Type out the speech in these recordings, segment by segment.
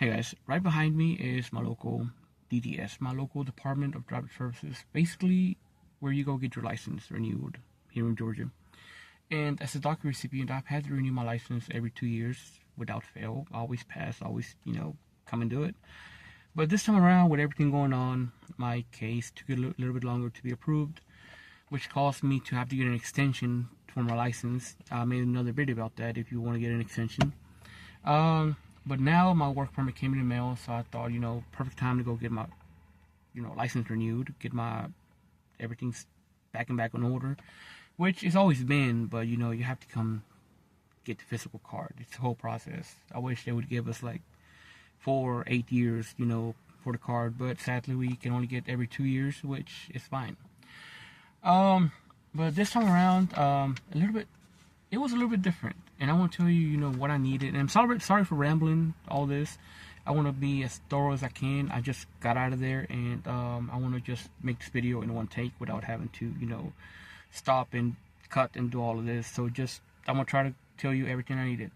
Hey guys, right behind me is my local DDS, my local Department of Driver Services, basically where you go get your license renewed here in Georgia. And as a DACA recipient, I've had to renew my license every 2 years without fail. Always pass, always, come and do it. But this time around, with everything going on, my case took a little bit longer to be approved, which caused me to have to get an extension for my license. I made another video about that if you want to get an extension. But now my work permit came in the mail, so I thought, perfect time to go get my, license renewed, get my everything's back in order, which it's always been, but you have to come get the physical card. It's the whole process. I wish they would give us like 4 or 8 years, for the card, but sadly we can only get every 2 years, which is fine. But this time around, it was a little bit different, and I want to tell you, what I needed. And I'm sorry for rambling all this. I want to be as thorough as I can. I just got out of there, and I want to just make this video in one take without having to, stop and cut and do all of this. So I'm gonna try to tell you everything I needed.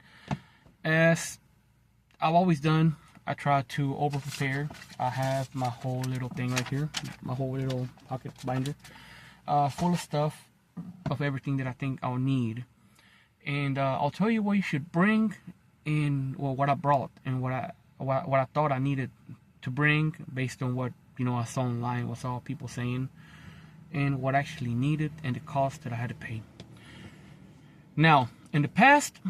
As I've always done, I try to over prepare. I have my whole little thing right here, my whole little pocket binder, full of stuff, of everything that I think I'll need. And I'll tell you what you should bring, and what I brought, and what I thought I needed to bring based on what I saw online, what I saw people saying, and what I actually needed, and the cost that I had to pay. Now, in the past,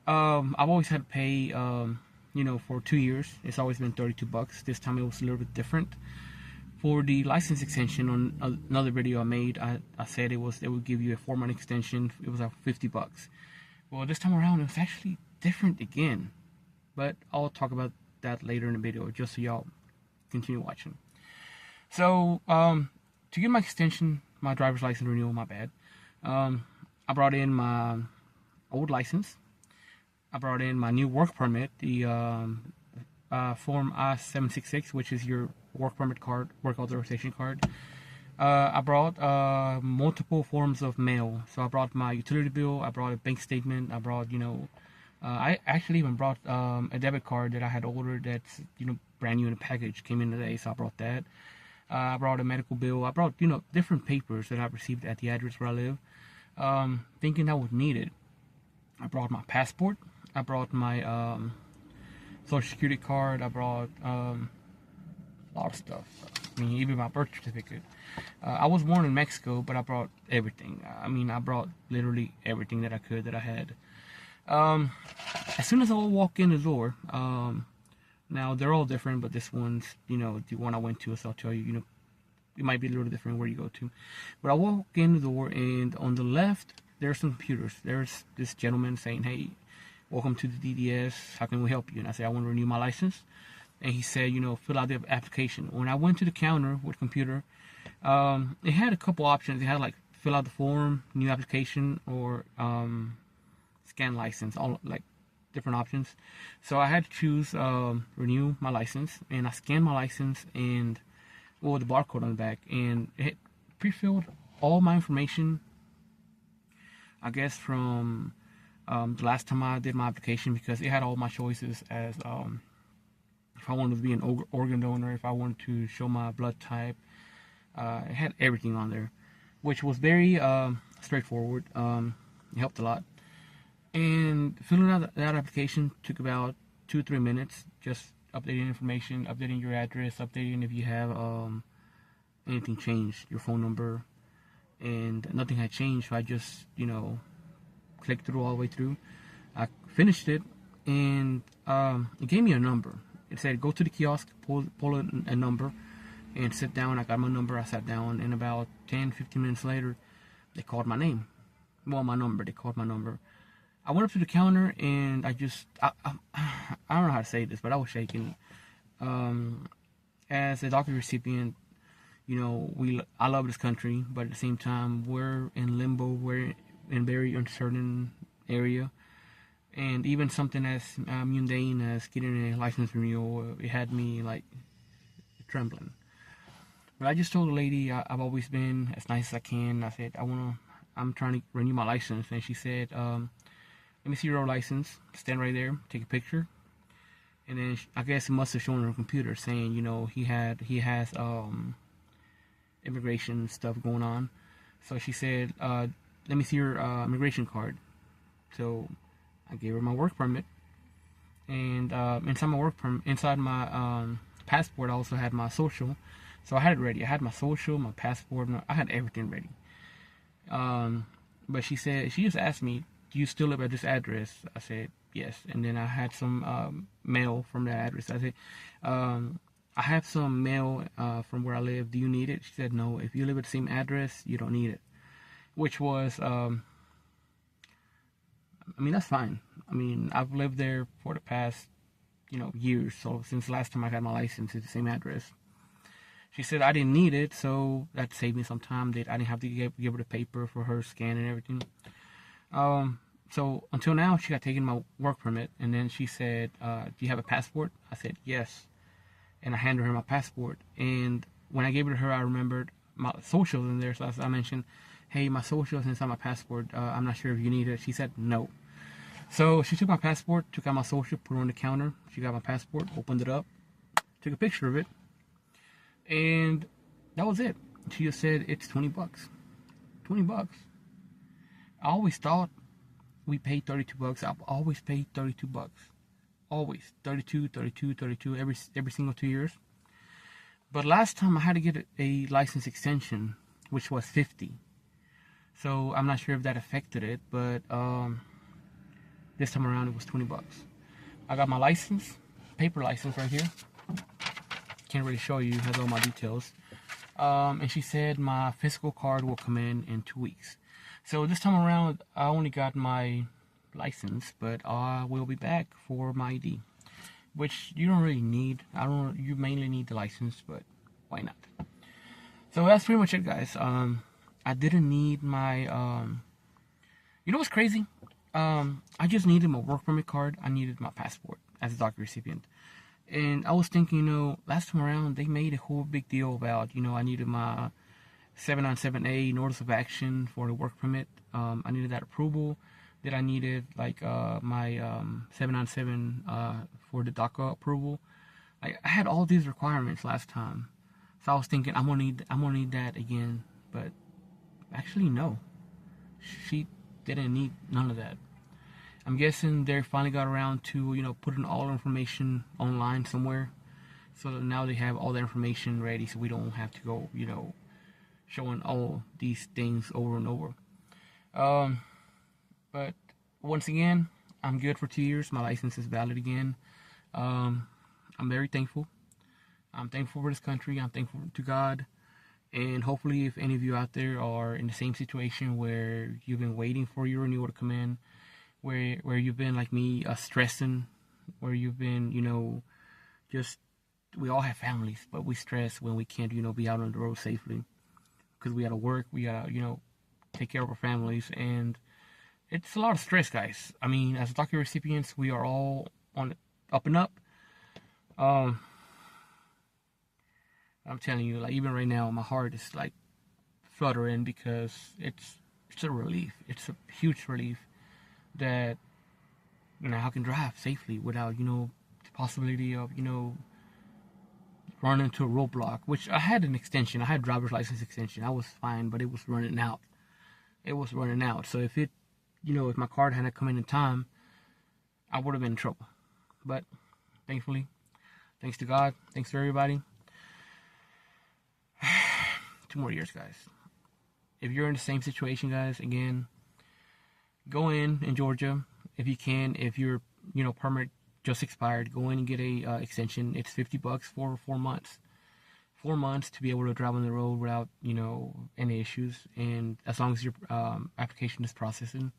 I've always had to pay, for 2 years. It's always been $32. This time it was a little bit different. For the license extension, on another video I made, I said they would give you a 4-month extension. It was like $50. Well, this time around, it's actually different again. But I'll talk about that later in the video, just so y'all continue watching. So, to get my extension, my driver's license renewal, I brought in my old license. I brought in my new work permit, the Form I-766, which is your work permit card, work authorization card. I brought multiple forms of mail. So I brought my utility bill, I brought a bank statement, I brought, I actually even brought a debit card that I had ordered that's, brand new in the package, came in today, so I brought that. I brought a medical bill. I brought, different papers that I received at the address where I live, thinking I would need it. I brought my passport. I brought my social security card. I brought a lot of stuff. I mean, even my birth certificate. I was born in Mexico, but I brought everything. I brought literally everything that I could, that I had. As soon as I walk in the door, now they're all different, but this one's, the one I went to, so I'll tell you, it might be a little different where you go to. But I walk in the door, and on the left, there's some computers. There's this gentleman saying, "Hey, welcome to the DDS. How can we help you?" And I said, "I want to renew my license." And he said, fill out the application. When I went to the counter with the computer, it had a couple options. It had like fill out the form, new application, or scan license, all like different options. So I had to choose renew my license, and I scanned my license and the barcode on the back, and it pre-filled all my information, I guess, from the last time I did my application, because it had all my choices as if I wanted to be an organ donor, if I wanted to show my blood type. It had everything on there, which was very straightforward. It helped a lot. And filling out that application took about 2 or 3 minutes, just updating information, updating your address, updating if you have anything changed, your phone number, and nothing had changed. So I just, clicked through all the way through. I finished it, and it gave me a number. It said, go to the kiosk, pull a number, and sit down. I got my number, I sat down, and about 10-15 minutes later, they called my name. Well, my number, they called my number. I went up to the counter, and I don't know how to say this, but I was shaking. As a DACA recipient, I love this country, but at the same time, we're in limbo. We're in a very uncertain area. And even something as mundane as getting a license renewal, it had me like trembling. But I just told the lady I've always been as nice as I can. I said, I'm trying to renew my license, and she said, let me see your license. Stand right there, take a picture, And then I guess he must have shown her computer saying, he has immigration stuff going on. So she said, let me see your immigration card. So I gave her my work permit. And inside my passport, I also had my social. So I had it ready. I had my social, my passport, I had everything ready. But she just asked me, do you still live at this address? I said, yes. And then I had some mail from that address. I said, I have some mail from where I live. Do you need it? She said, no. If you live at the same address, you don't need it. Which was, that's fine. I've lived there for the past, years. So since last time I got my license, it's the same address. She said I didn't need it, so that saved me some time. That I didn't have to give her the paper for her scan and everything. So until now, she got taken my work permit, and then she said, "Do you have a passport?" I said yes, and I handed her my passport. And when I gave it to her, I remembered my socials in there. So I mentioned, "Hey, my socials inside my passport. I'm not sure if you need it." She said no. So she took my passport, took out my social, put it on the counter. She got my passport, opened it up, took a picture of it, and that was it. She just said it's $20. $20. I always thought we paid $32. I've always paid $32. Always 32, 32, 32 every single 2 years. But last time I had to get a license extension, which was $50. So I'm not sure if that affected it, but this time around it was $20. I got my license, paper license right here. Can't really show you, it has all my details. And she said my physical card will come in 2 weeks. So this time around, I only got my license, but I will be back for my ID, which you don't really need. You mainly need the license, but why not? So that's pretty much it, guys. I didn't need my, you know what's crazy? I just needed my work permit card. I needed my passport as a DACA recipient. And I was thinking, last time around, they made a whole big deal about, I needed my 797A notice of action for the work permit. I needed that approval. That I needed, my 797 for the DACA approval. I had all these requirements last time. So I was thinking, I'm gonna need that again. But actually, no. She didn't need none of that. I'm guessing they finally got around to, putting all the information online somewhere. So now they have all the information ready, so we don't have to go, showing all these things over and over. But once again, I'm good for 2 years. My license is valid again. I'm very thankful. I'm thankful for this country. I'm thankful to God. And hopefully, if any of you out there are in the same situation where you've been waiting for your renewal to come in, where you've been like me, stressing, where you've been, we all have families, but we stress when we can't, be out on the road safely because we gotta work, we gotta, take care of our families, and it's a lot of stress, guys. As DACA recipients, we are all on the up and up. I'm telling you, even right now, my heart is fluttering because it's a relief. It's a huge relief that I can drive safely without the possibility of running into a roadblock. Which I had an extension. I had driver's license extension. I was fine, but it was running out. So if it if my card hadn't come in time, I would have been in trouble. But thankfully, thanks to God, thanks to everybody. 2 more years, guys. If you're in the same situation, guys, again, go in Georgia if you can. If your permit just expired, go in and get a extension. It's $50 for 4 months. 4 months to be able to drive on the road without any issues, and as long as your application is processing.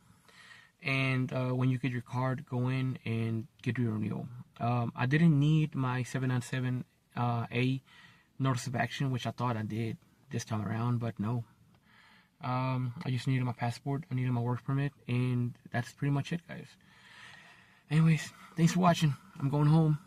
And when you get your card, go in and get your renewal. I didn't need my 797A notice of action, which I thought I did this time around, but no. I just needed my passport, I needed my work permit, and that's pretty much it, guys. Anyways, thanks for watching. I'm going home.